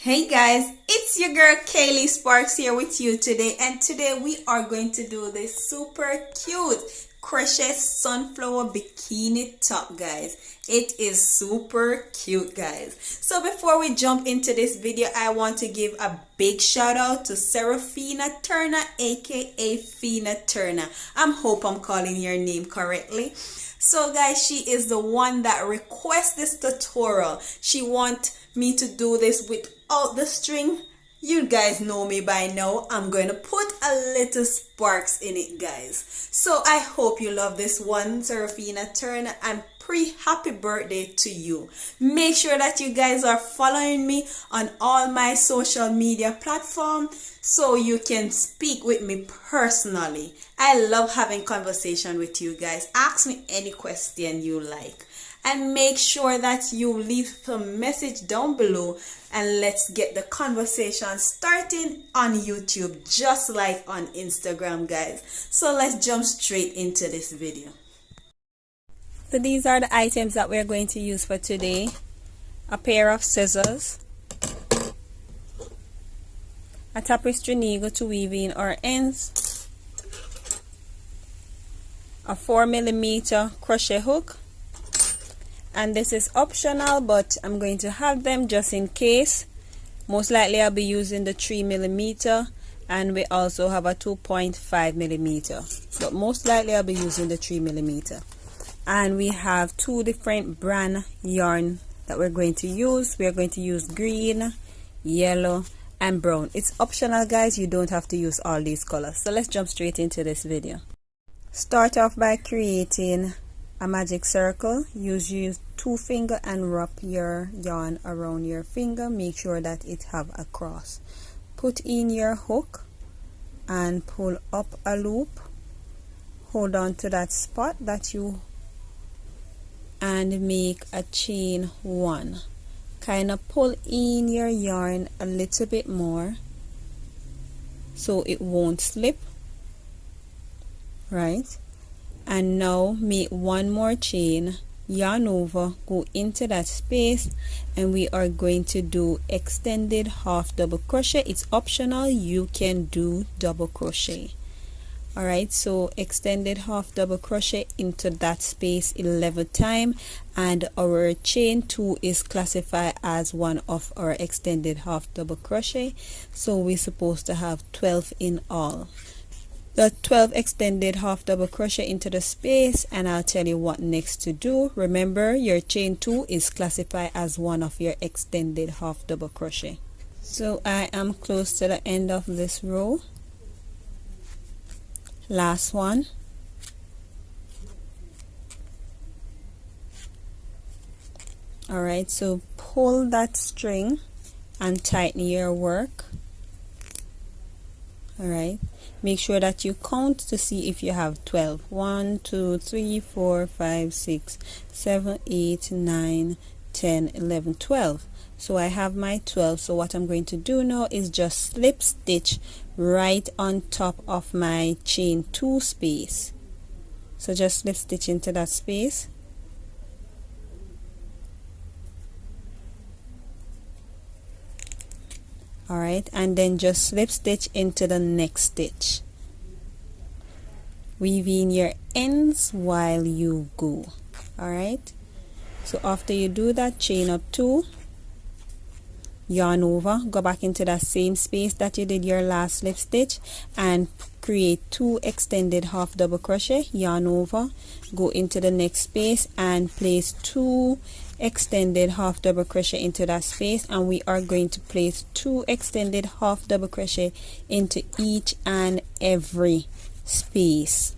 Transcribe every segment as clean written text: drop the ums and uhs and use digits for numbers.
Hey guys, it's your girl Kaylee Sparks here with you today, and today we are going to do this super cute crochet sunflower bikini top, guys. It is super cute, guys. So before we jump into this video, I want to give a big shout out to Serafina Turner, aka Fina Turner. I hope I'm calling your name correctly. So guys, she is the one that requests this tutorial. She wants me to do this without the string. You guys know me by now. I'm going to put a little sparks in it, guys. So I hope you love this one, Serafina Turner, and happy birthday to you. Make sure that you guys are following me on all my social media platforms so you can speak with me personally. I love having conversation with you guys. Ask me any question you like, and make sure that you leave some message down below, and let's get the conversation starting on YouTube just like on Instagram, guys. So let's jump straight into this video. So these are the items that we're going to use for today. A pair of scissors, a tapestry needle to weave in our ends, a 4mm crochet hook, and this is optional, but I'm going to have them just in case. Most likely I'll be using the 3mm, and we also have a 2.5mm, but most likely I'll be using the 3mm. And we have two different brand yarn that we're going to use. We're going to use green, yellow, and brown. It's optional, guys. You don't have to use all these colors. So let's jump straight into this video. Start off by creating a magic circle. Use your 2 finger and wrap your yarn around your finger. Make sure that it have a cross. Put in your hook and pull up a loop. Hold on to that spot that you and make a chain 1. Kind of pull in your yarn a little bit more so it won't slip, right? And now make 1 more chain, yarn over, go into that space, and we are going to do extended half double crochet. It's optional, you can do double crochet. Alright, so extended half double crochet into that space 11 times, and our chain 2 is classified as one of our extended half double crochet, so we're supposed to have 12 in all. The 12 extended half double crochet into the space, and I'll tell you what next to do. Remember, your chain 2 is classified as one of your extended half double crochet. So I am close to the end of this row. Last one. Alright, so pull that string and tighten your work. Alright, make sure that you count to see if you have 12. 1, 2, 3, 4, 5, 6, 7, 8, 9, 10, 11, 12. So I have my 12. So what I'm going to do now is just slip stitch right on top of my chain 2 space. So just slip stitch into that space. Alright, and then just slip stitch into the next stitch. Weave in your ends while you go. Alright, so after you do that, chain up 2, yarn over, go back into that same space that you did your last slip stitch, and create 2 extended half double crochet, yarn over, go into the next space and place 2 extended half double crochet into that space, and we are going to place 2 extended half double crochet into each and every space.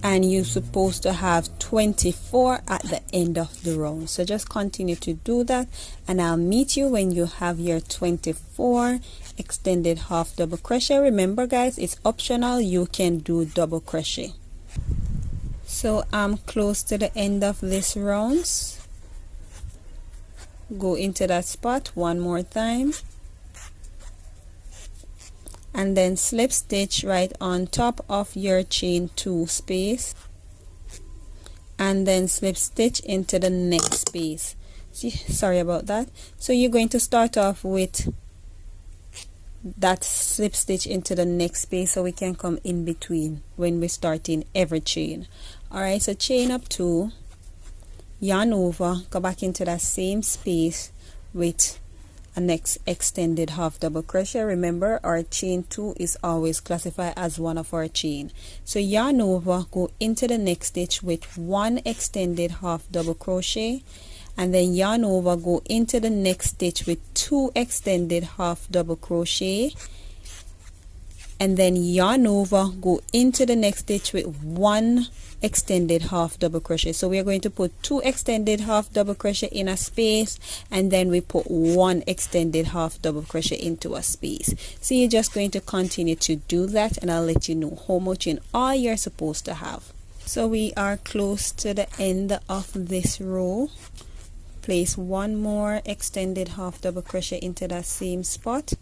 And you're supposed to have 24 at the end of the round. So just continue to do that, and I'll meet you when you have your 24 extended half double crochet. Remember, guys, it's optional, you can do double crochet. So I'm close to the end of this round. Go into that spot 1 more time, and then slip stitch right on top of your chain 2 space, and then slip stitch into the next space. See, sorry about that. So you're going to start off with that slip stitch into the next space, so we can come in between when we're starting every chain. Alright, so chain up 2, yarn over, go back into that same space with a next extended half double crochet. Remember, our chain 2 is always classified as one of our chain. So yarn over, go into the next stitch with 1 extended half double crochet, and then yarn over, go into the next stitch with 2 extended half double crochet, and then yarn over, go into the next stitch with 1 extended half double crochet. So we are going to put 2 extended half double crochet in a space, and then we put 1 extended half double crochet into a space. So you're just going to continue to do that, and I'll let you know how much in all you're supposed to have. So we are close to the end of this row. Place 1 more extended half double crochet into that same spot,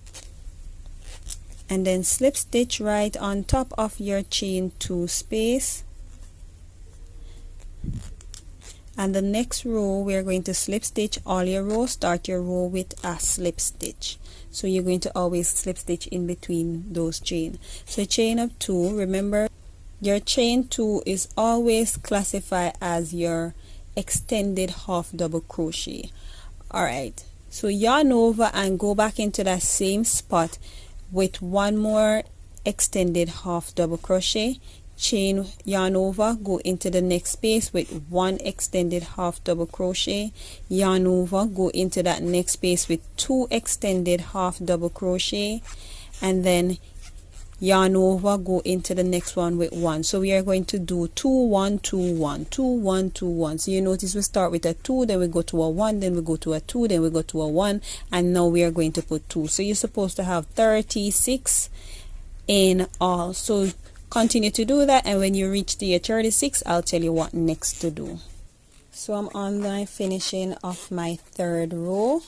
and then slip stitch right on top of your chain 2 space. And the next row we're going to slip stitch all your rows. Start your row with a slip stitch, so you're going to always slip stitch in between those chain. So chain up 2, remember your chain 2 is always classified as your extended half double crochet. Alright, so yarn over and go back into that same spot with 1 more extended half double crochet, chain, yarn over, go into the next space with 1 extended half double crochet, yarn over, go into that next space with 2 extended half double crochet, and then yarn over, go into the next one with 1. So we are going to do 2 1 2 1 2 1 2 1. So you notice we start with a 2, then we go to a 1, then we go to a 2, then we go to a 1, and now we are going to put 2. So you're supposed to have 36 in all. So continue to do that, and when you reach the 36, I'll tell you what next to do. So I'm on my finishing of my 3rd row,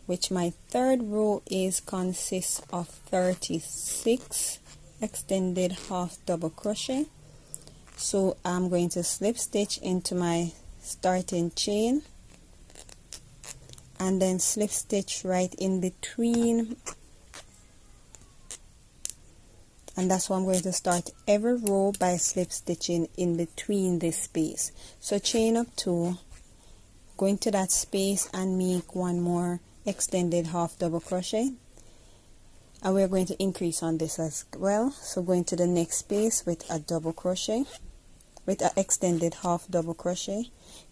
which my 3rd row consists of 36 extended half double crochet. So I'm going to slip stitch into my starting chain, and then slip stitch right in between, and that's why I'm going to start every row by slip stitching in between this space. So chain up 2, go into that space and make 1 more extended half double crochet, and we're going to increase on this as well. So go into the next space with a double crochet, with an extended half double crochet,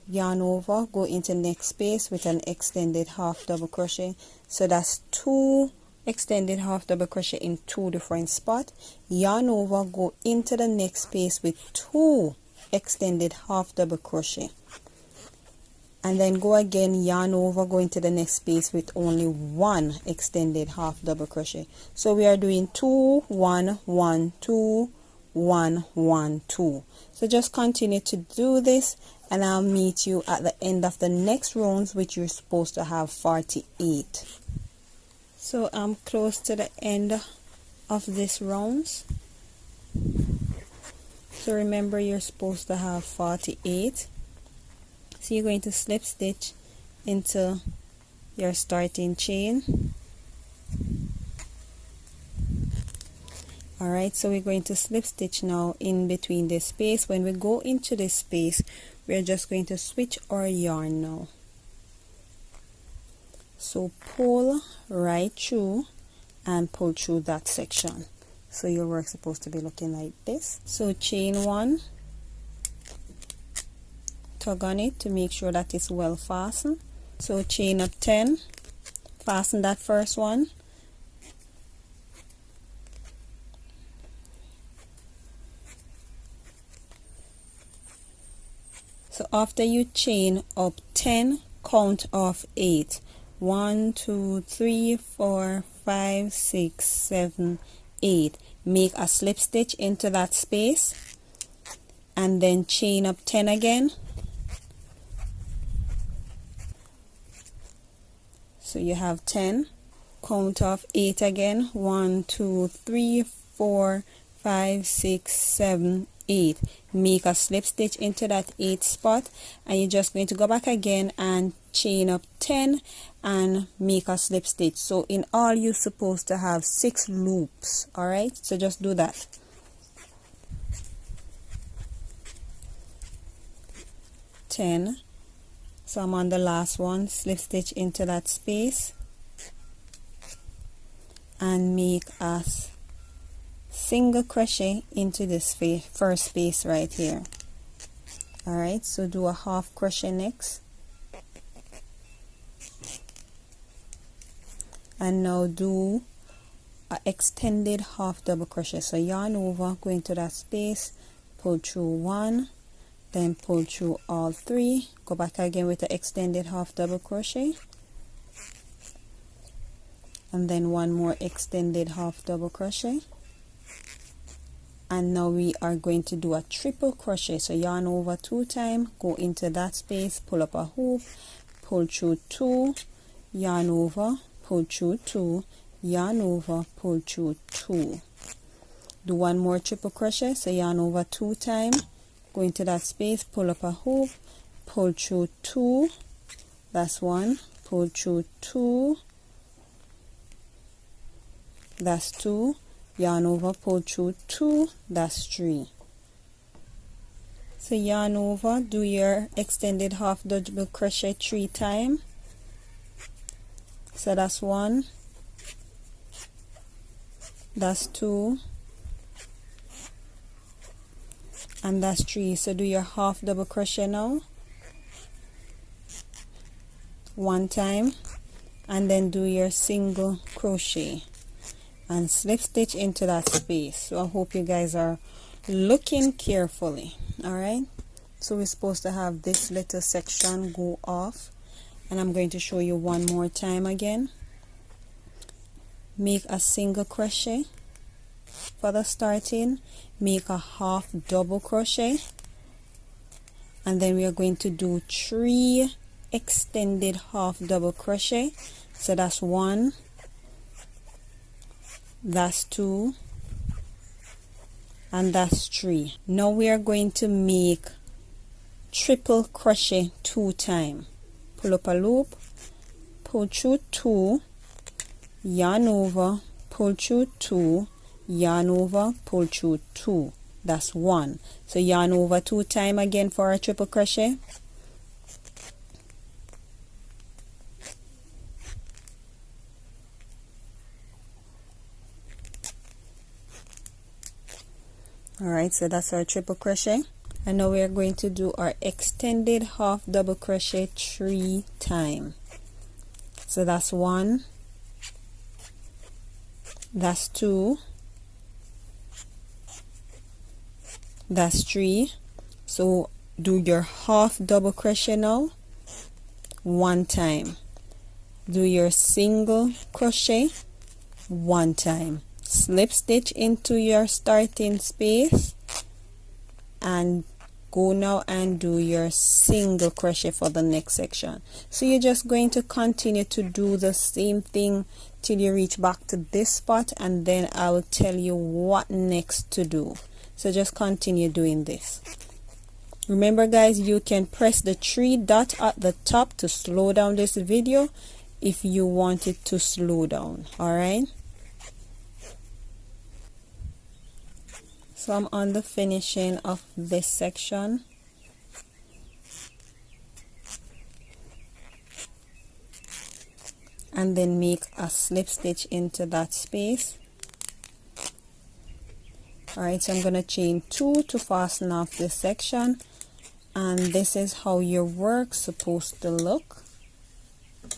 yarn over, go into next space with an extended half double crochet. So that's 2 extended half double crochet in 2 different spots, yarn over, go into the next space with 2 extended half double crochet, and then go again, yarn over, go into the next space with only 1 extended half double crochet. So we are doing 2 1 1 2 1 1 2. So just continue to do this, and I'll meet you at the end of the next rounds, which you're supposed to have 48. So I'm close to the end of this rounds. So remember, you're supposed to have 48. So you're going to slip stitch into your starting chain. Alright, so we're going to slip stitch now in between this space. When we go into this space, we're just going to switch our yarn now. So pull right through and pull through that section. So your work's supposed to be looking like this. So chain 1, tug on it to make sure that it's well fastened. So chain up 10, fasten that first one, so after you chain up 10, count off 8. 1 2 3 4 5 6 7 8. Make a slip stitch into that space, and then chain up 10 again. So you have 10, count off 8 again. 1 2 3 4 5 6 7 8. Make a slip stitch into that 8 spot, and you're just going to go back again and chain up 10 and make a slip stitch. So in all you're supposed to have 6 loops. Alright, so just do that. 10. So I'm on the last one, slip stitch into that space and make a single crochet into this first space right here. Alright, so do a half crochet next, and now do a extended half double crochet. So yarn over, go into that space, pull through 1, then pull through all 3, go back again with the extended half double crochet, and then one more extended half double crochet. And now we are going to do a triple crochet. So yarn over 2 times, go into that space, pull up a hoop, pull through 2, yarn over, pull through 2, yarn over, pull through 2. Do one more triple crochet. So yarn over 2 times, go into that space, pull up a hoop, pull through 2, that's 1, pull through 2, that's 2, yarn over, pull through 2, that's 3. So yarn over, do your extended half double crochet 3 times. So that's 1, that's 2, and that's 3. So do your half double crochet now 1 time, and then do your single crochet and slip stitch into that space. So I hope you guys are looking carefully. Alright, so we're supposed to have this little section go off, and I'm going to show you one more time again. Make a single crochet for the starting, make a half double crochet, and then we are going to do 3 extended half double crochet. So that's 1, that's 2, and that's 3. Now we are going to make triple crochet 2 times. Pull up a loop, pull through 2, yarn over, pull through 2, yarn over, pull through 2, that's 1. So yarn over 2 times again for a triple crochet. Alright, so that's our triple crochet, and now we are going to do our extended half double crochet 3 times. So that's 1, that's 2, that's 3. So do your half double crochet now 1 time, do your single crochet 1 time, slip stitch into your starting space, and go now and do your single crochet for the next section. So you're just going to continue to do the same thing till you reach back to this spot, and then I will tell you what next to do. So just continue doing this. Remember guys, you can press the 3 dot at the top to slow down this video if you want it to slow down. Alright, so I'm on the finishing of this section. And then make a slip stitch into that space. Alright, so I'm going to chain 2 to fasten off this section, and this is how your work's supposed to look.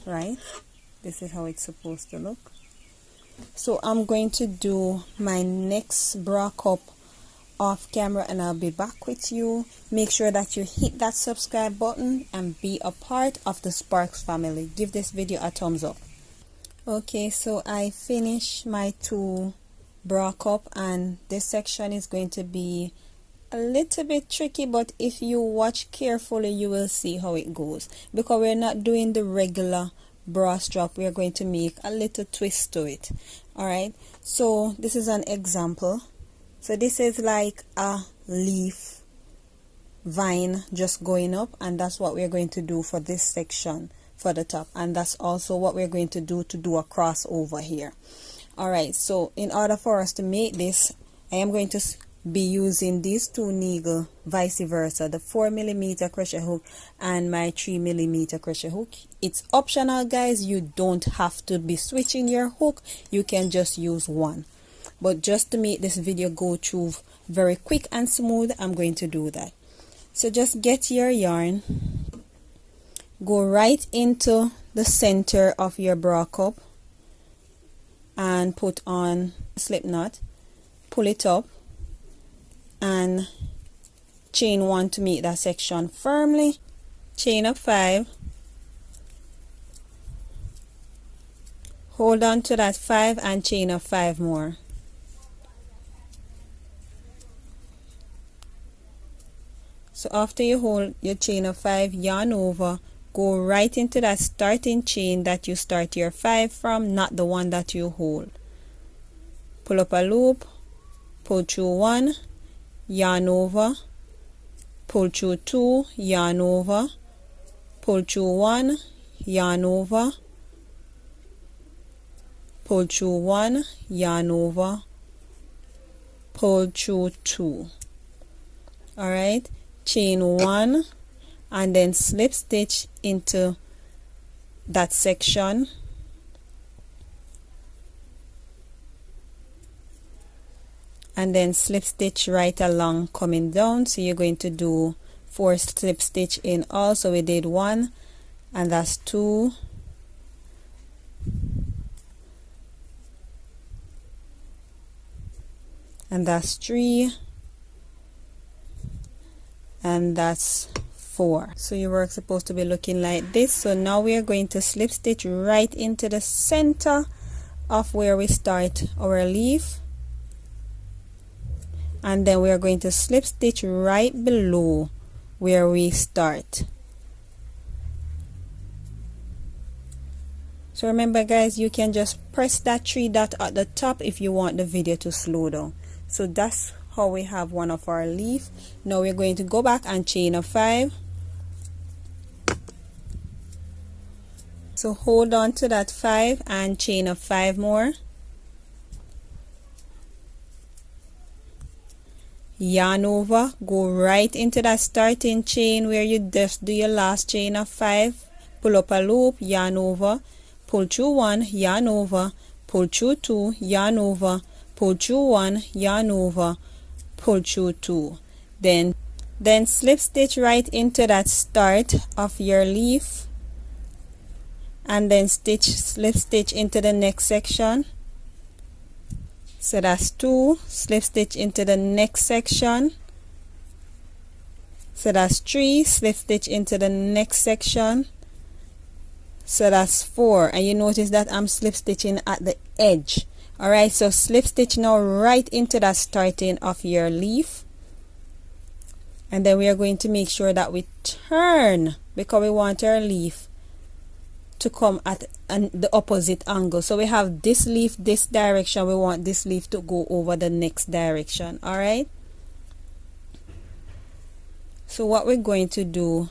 Right, this is how it's supposed to look. So I'm going to do my next bra cup off camera, and I'll be back with you. Make sure that you hit that subscribe button and be a part of the Sparks family. Give this video a thumbs up. Okay, so I finished my 2 bra cup, and this section is going to be a little bit tricky, but if you watch carefully you will see how it goes, because we're not doing the regular bra strap. We are going to make a little twist to it. Alright, so this is an example. So this is like a leaf vine just going up, and that's what we're going to do for this section. for the top, and that's also what we're going to do a crossover here. Alright, so in order for us to make this, I am going to be using these two needle, vice versa, the 4mm crochet hook and my 3mm crochet hook. It's optional, guys. You don't have to be switching your hook, you can just use one, but just to make this video go through very quick and smooth, I'm going to do that. So just get your yarn, go right into the center of your bra cup and put on a slip knot, pull it up and chain 1 to make that section firmly, chain up 5, hold on to that 5 and chain up 5 more. So after you hold your chain of 5, yarn over, go right into that starting chain that you start your 5 from, not the one that you hold. Pull up a loop, pull through 1, yarn over, pull through 2, yarn over, pull through 1, yarn over, pull through 1, yarn over, pull through 2. Alright, chain 1 and then slip stitch into that section, and then slip stitch right along coming down. So you're going to do 4 slip stitch in all. So we did 1, and that's 2, and that's 3, and that's 4. So your work's supposed to be looking like this. So now we are going to slip stitch right into the center of where we start our leaf, and then we are going to slip stitch right below where we start. So remember, guys, you can just press that 3 dot at the top if you want the video to slow down. So that's how we have one of our leaf. Now we're going to go back and chain a 5. So hold on to that 5 and chain up 5 more. Yarn over, go right into that starting chain where you just do your last chain of 5, pull up a loop, yarn over, pull through 1, yarn over, pull through 2, yarn over, pull through 1, yarn over, pull through 2. Then slip stitch right into that start of your leaf, and then slip stitch into the next section. So that's 2, slip stitch into the next section. So that's 3, slip stitch into the next section. So that's 4, and you notice that I'm slip stitching at the edge. Alright, so slip stitch now right into that starting of your leaf, and then we are going to make sure that we turn, because we want our leaf to come at the opposite angle. So we have this leaf this direction, we want this leaf to go over the next direction. Alright, so what we're going to do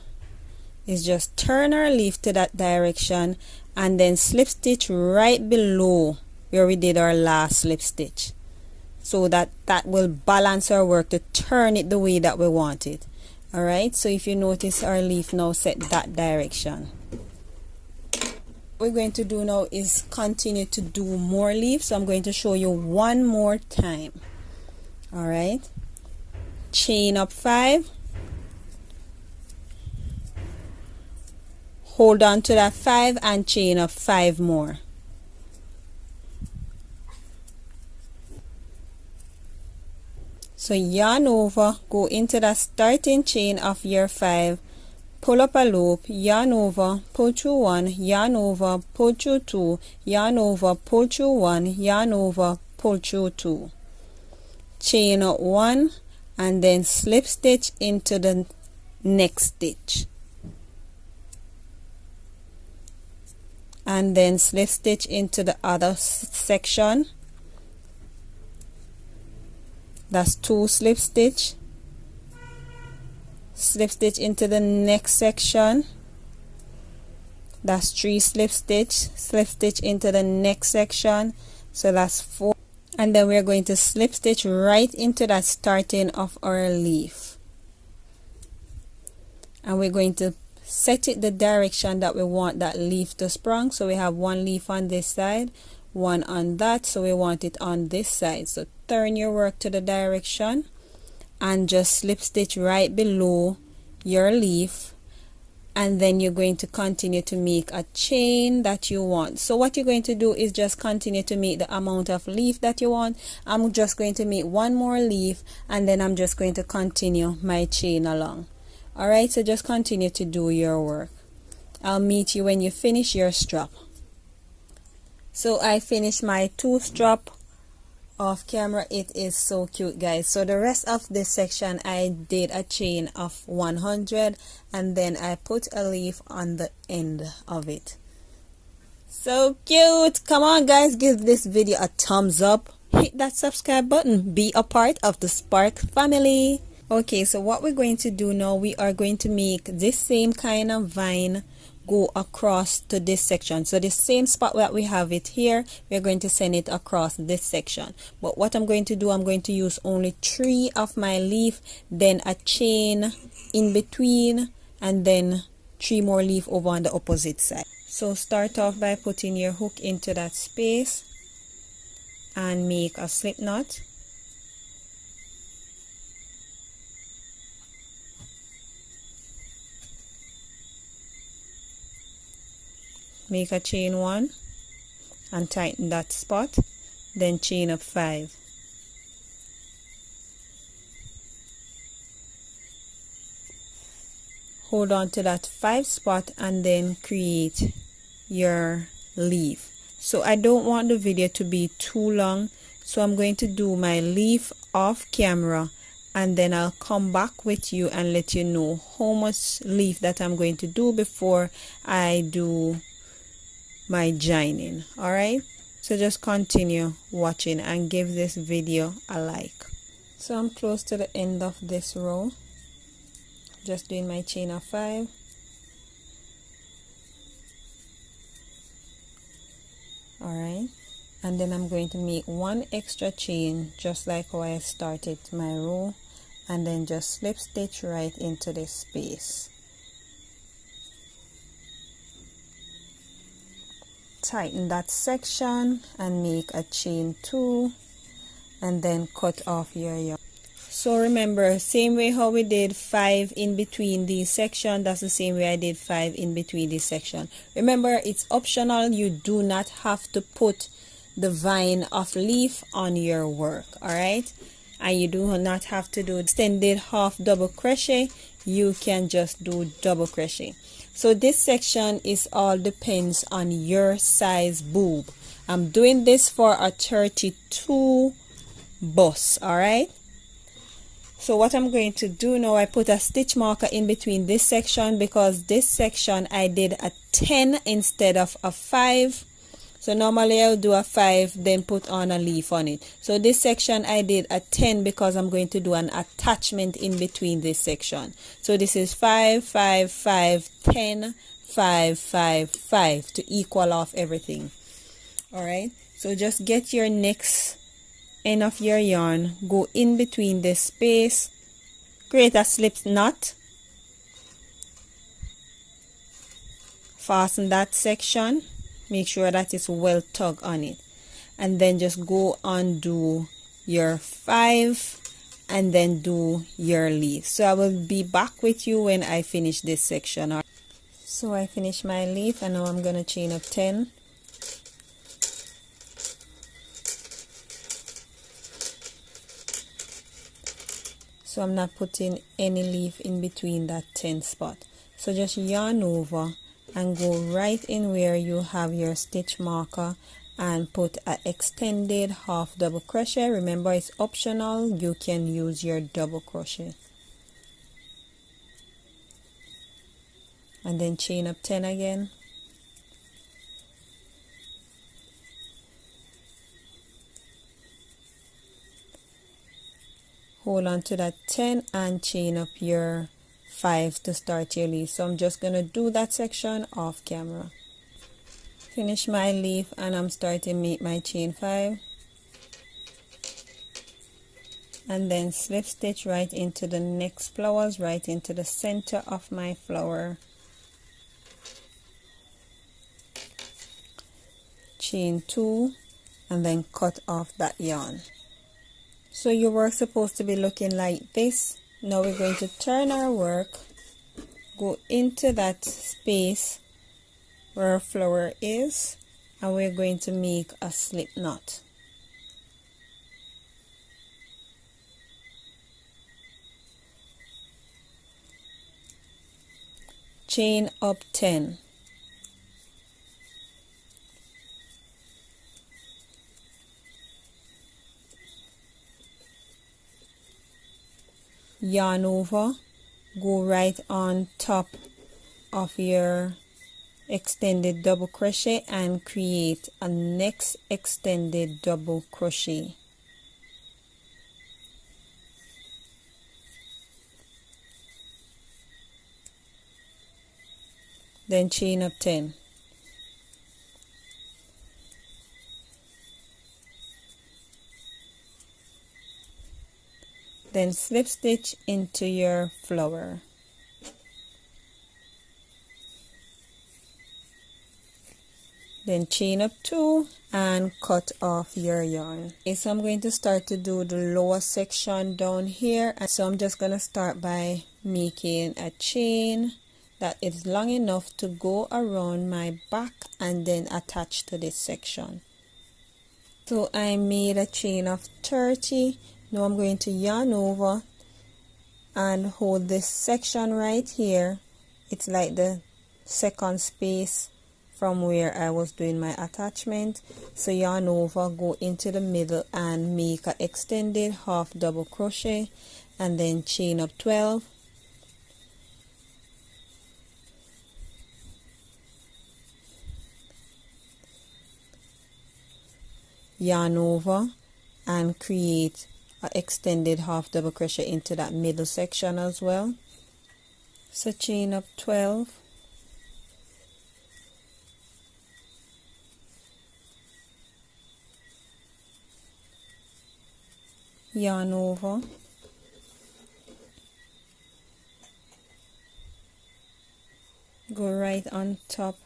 is just turn our leaf to that direction and then slip stitch right below where we did our last slip stitch, so that will balance our work to turn it the way that we want it. Alright, so if you notice, our leaf now set that direction. What we're going to do now is continue to do more leaves. So I'm going to show you one more time. Alright, chain up 5, hold on to that 5 and chain up 5 more. So yarn over, go into the starting chain of your 5, pull up a loop, yarn over, pull through 1, yarn over, pull through 2, yarn over, pull through 1, yarn over, pull through 2. Chain up 1 and then slip stitch into the next stitch, and then slip stitch into the other section. That's 2 slip stitch, slip stitch into the next section, That's 3 slip stitch into the next section, so that's 4, and then we're going to slip stitch right into that starting of our leaf, and we're going to set it the direction that we want that leaf to sprung. So we have 1 leaf on this side, 1 on that, so we want it on this side. So turn your work to the direction and just slip stitch right below your leaf, and then you're going to continue to make a chain that you want. So what you're going to do is just continue to make the amount of leaf that you want. I'm just going to make 1 more leaf, and then I'm just going to continue my chain along. Alright, so just continue to do your work. I'll meet you when you finish your strap. So I finished my 2 strap off camera. It is so cute, guys. So the rest of this section I did a chain of 100, and then I put a leaf on the end of it. So cute. Come on, guys, give this video a thumbs up, hit that subscribe button, be a part of the Spark family. Okay, so what we're going to do now, we are going to make this same kind of vine go across to this section. So the same spot that we have it here, we're going to send it across this section. But what I'm going to do, I'm going to use only 3 of my leaf, then a chain in between, and then 3 more leaf over on the opposite side. So start off by putting your hook into that space and make a slip knot. Make a chain 1 and tighten that spot, then chain up 5. Hold on to that 5 spot and then create your leaf. So I don't want the video to be too long, so I'm going to do my leaf off camera, and then I'll come back with you and let you know how much leaf that I'm going to do before I do my joining. Alright, so just continue watching and give this video a like. So I'm close to the end of this row, just doing my chain of 5. Alright, and then I'm going to make 1 extra chain just like how I started my row, and then just slip stitch right into this space. Tighten that section and make a chain 2, and then cut off your yarn. So remember, same way how we did 5 in between these sections, that's the same way I did 5 in between this section. Remember, it's optional. You do not have to put the vine of leaf on your work, alright? And you do not have to do extended half double crochet. You can just do double crochet. So this section is all depends on your size boob. I'm doing this for a 32 bust, alright? So what I'm going to do now, I put a stitch marker in between this section, because this section I did a 10 instead of a 5. So normally I'll do a 5 then put on a leaf on it. So this section I did a 10 because I'm going to do an attachment in between this section. So this is 5 5 5 10 5 5 5 to equal off everything. Alright, so just get your next end of your yarn, go in between this space, create a slip knot, fasten that section, make sure that it's well tugged on it, and then just go on do your 5 and then do your leaf. So I will be back with you when I finish this section. So I finished my leaf, and now I'm going to chain up 10. So I'm not putting any leaf in between that 10 spot. So just yarn over and go right in where you have your stitch marker and put an extended half double crochet. Remember, it's optional. You can use your double crochet. And then chain up 10 again. Hold on to that 10 and chain up your 5 to start your leaf. So I'm just going to do that section off camera. Finish my leaf and I'm starting make my chain 5, and then slip stitch right into the next flowers, right into the center of my flower. Chain 2 and then cut off that yarn. So your work's supposed to be looking like this. Now we're going to turn our work, go into that space where our flower is, and we're going to make a slip knot. Chain up 10. Yarn over, go right on top of your extended double crochet and create a next extended double crochet. Then chain up 10. Then slip stitch into your flower. Then chain up 2 and cut off your yarn. Okay, so I'm going to start to do the lower section down here, and so I'm just going to start by making a chain that is long enough to go around my back and then attach to this section. So I made a chain of 30. Now I'm going to yarn over and hold this section right here. It's like the second space from where I was doing my attachment. So yarn over, go into the middle and make an extended half double crochet, and then chain up 12. Yarn over and create an extended half double crochet into that middle section as well. So chain up 12, yarn over, go right on top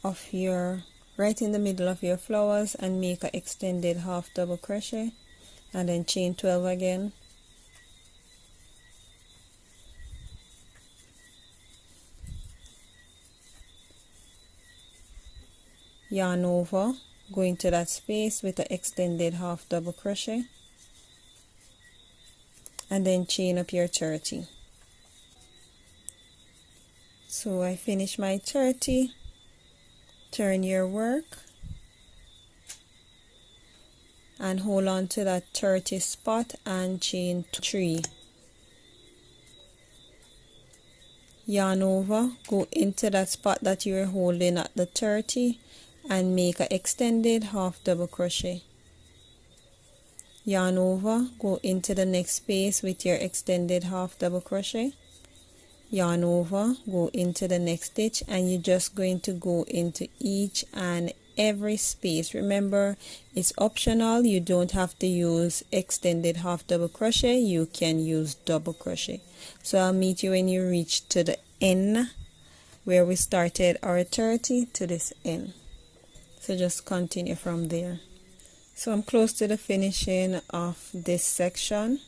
of your, right in the middle of your flowers and make an extended half double crochet, and then chain 12 again. Yarn over, go into that space with an extended half double crochet, and then chain up your 30. So I finish my 30. Turn your work and hold on to that 30 spot and chain 3. Yarn over, go into that spot that you are holding at the 30 and make an extended half double crochet. Yarn over, go into the next space with your extended half double crochet. Yarn over, go into the next stitch, and you're just going to go into each and every space. Remember, it's optional. You don't have to use extended half double crochet. You can use double crochet. So I'll meet you when you reach to the end where we started our 30 to this end. So just continue from there. So I'm close to the finishing of this section.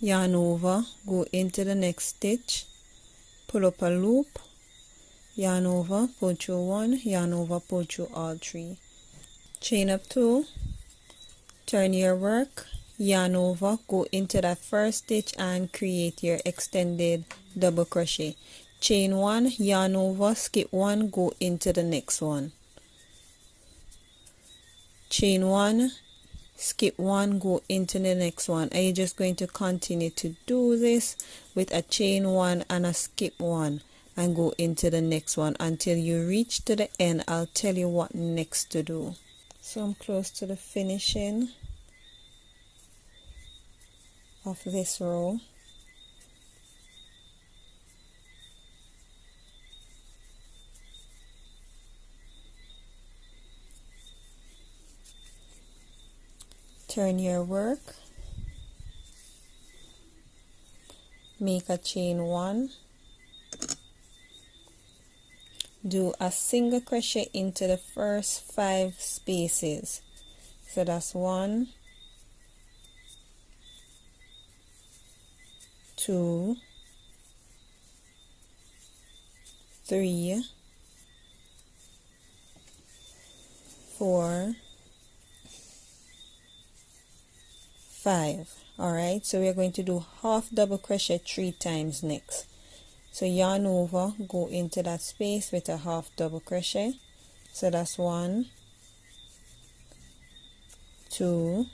Yarn over, go into the next stitch, pull up a loop, yarn over, pull through 1, yarn over, pull through all 3. Chain up 2, turn your work, yarn over, go into that first stitch and create your extended double crochet. Chain 1, yarn over, skip 1, go into the next one. Chain 1, skip 1, go into the next one, and you're just going to continue to do this with a chain 1 and a skip 1 and go into the next one until you reach to the end. I'll tell you what next to do. So I'm close to the finishing. of this row. Turn your work, make a chain 1, do a single crochet into the first 5 spaces. So that's 1, 2, 3, 4, 5. Alright, so we're going to do half double crochet 3 times next. So yarn over, go into that space with a half double crochet. So that's 1, 2,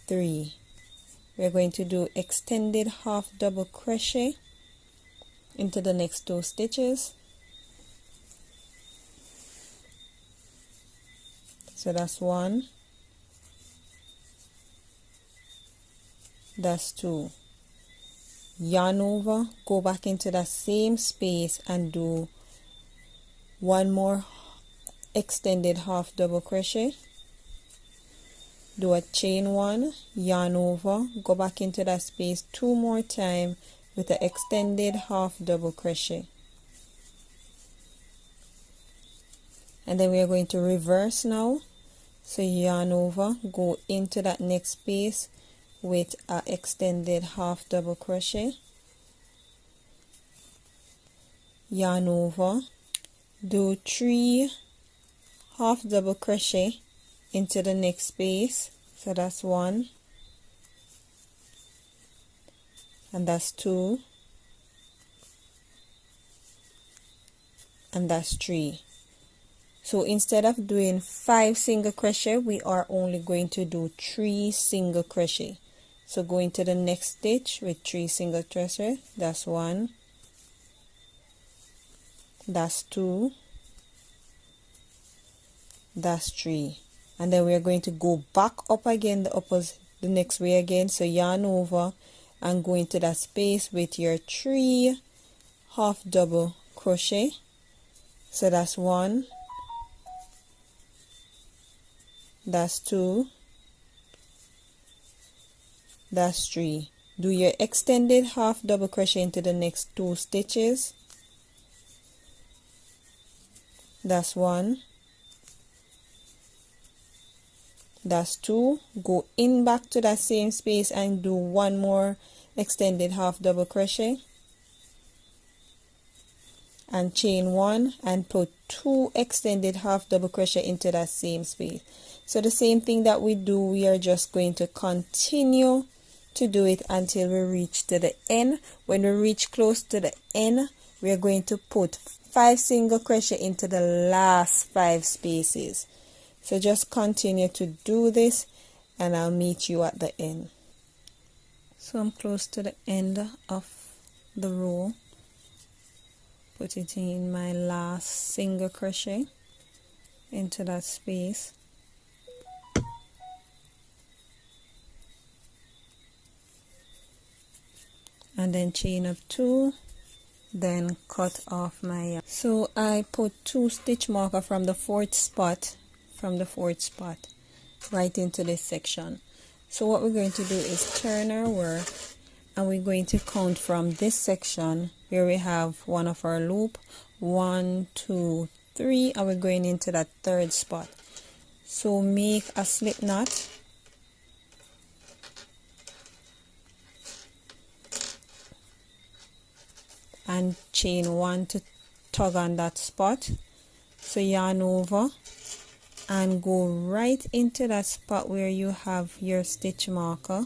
3. We're going to do extended half double crochet into the next 2 stitches. So that's 1, that's 2. Yarn over, go back into that same space and do 1 more extended half double crochet. Do a chain 1, yarn over, go back into that space 2 more times with an extended half double crochet. And then we are going to reverse now. So yarn over, go into that next space with an extended half double crochet. Yarn over, do 3 half double crochet into the next space. So that's 1, and that's 2, and that's 3. So instead of doing 5 single crochet, we are only going to do 3 single crochet. So go into the next stitch with 3 single crochet. That's 1, that's 2, that's 3. And then we are going to go back up again the next way again. So yarn over and go into that space with your 3 half double crochet. So that's 1, that's 2, that's 3. Do your extended half double crochet into the next 2 stitches. That's 1, that's 2. Go in back to that same space and do 1 more extended half double crochet and chain 1 and put 2 extended half double crochet into that same space. So the same thing that we do, we are just going to continue to do it until we reach to the end. When we reach close to the end, we are going to put 5 single crochet into the last 5 spaces. So just continue to do this and I'll meet you at the end. So I'm close to the end of the row. Put it in my last single crochet into that space. And then chain up 2, then cut off my yarn. So I put 2 stitch marker from the 4th spot, right into this section. So what we're going to do is turn our work and we're going to count from this section where we have one of our loop, 1, 2, 3, and we're going into that 3rd spot. So make a slip knot. And chain 1 to tug on that spot. So yarn over and go right into that spot where you have your stitch marker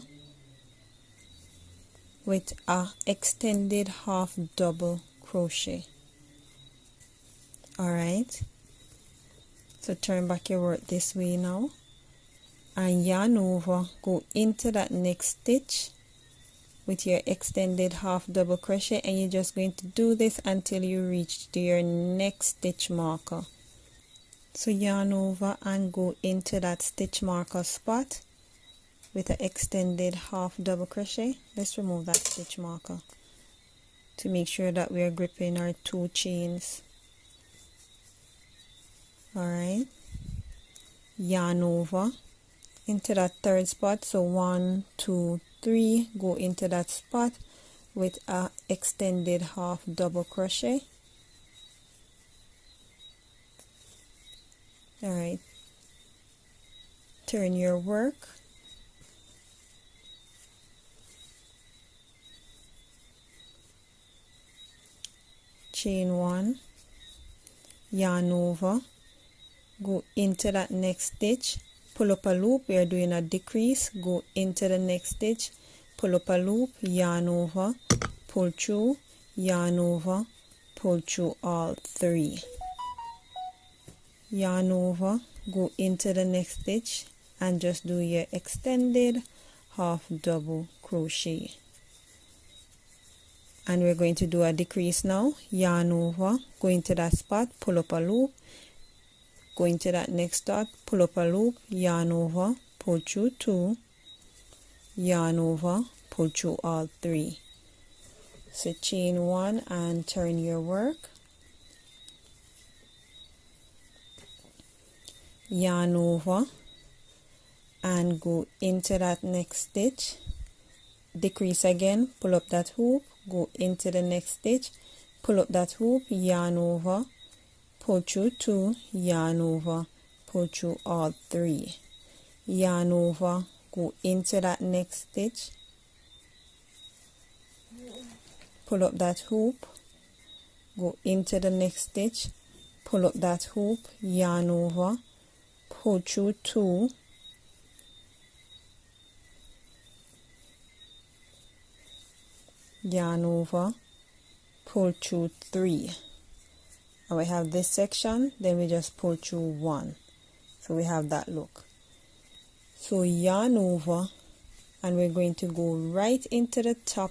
with a extended half double crochet. Alright, so turn back your work this way now and yarn over, go into that next stitch with your extended half double crochet, and you're just going to do this until you reach to your next stitch marker. So yarn over and go into that stitch marker spot with an extended half double crochet. Let's remove that stitch marker to make sure that we are gripping our 2 chains. Alright, yarn over into that 3rd spot, so 1, 2, 3, go into that spot with a extended half double crochet. Alright, turn your work, chain 1, yarn over, go into that next stitch, pull up a loop. We are doing a decrease, go into the next stitch, pull up a loop, yarn over, pull through, yarn over, pull through all 3, yarn over, go into the next stitch and just do your extended half double crochet. And we're going to do a decrease now, yarn over, go into that spot, pull up a loop, go into that next dot, pull up a loop, yarn over, pull through 2, yarn over, pull through all 3. So chain 1 and turn your work, yarn over and go into that next stitch, decrease again, pull up that hoop, go into the next stitch, pull up that hoop, yarn over, pull through 2, yarn over, pull through all 3, yarn over, go into that next stitch, pull up that hoop, go into the next stitch, pull up that hoop, yarn over, pull through 2, yarn over, pull through 3. And we have this section, then we just pull through 1. So we have that look. So yarn over and we're going to go right into the top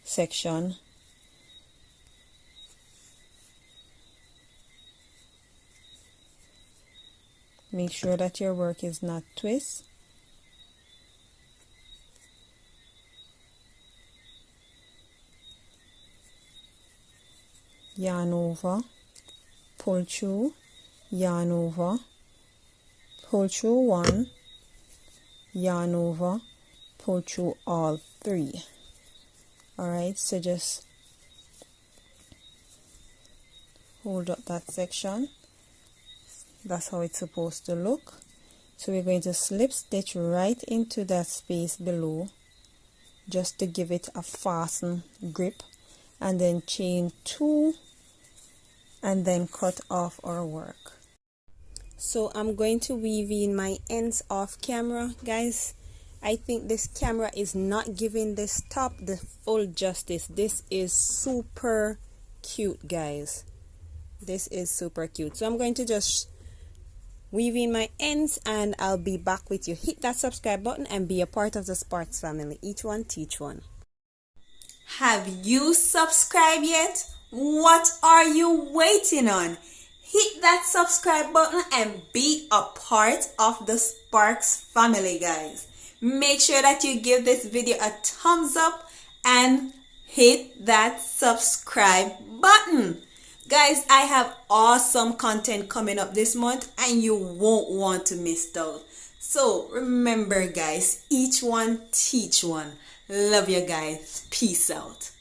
section. Make sure that your work is not twist. Yarn over, pull through, yarn over, pull through 1, yarn over, pull through all 3. Alright, so just hold up that section. That's how it's supposed to look. So we're going to slip stitch right into that space below just to give it a fasten grip, and then chain 2 and then cut off our work. So I'm going to weave in my ends off camera, guys. I think this camera is not giving this top the full justice. This is super cute, guys. This is super cute. So I'm going to just weave in my ends and I'll be back with you. Hit that subscribe button and be a part of the Sparks family. Each one teach one. Have you subscribed yet? What are you waiting on? Hit that subscribe button and be a part of the Sparks family, guys. Make sure that you give this video a thumbs up and hit that subscribe button. Guys, I have awesome content coming up this month and you won't want to miss out. So remember, guys, each one teach one. Love you guys. Peace out.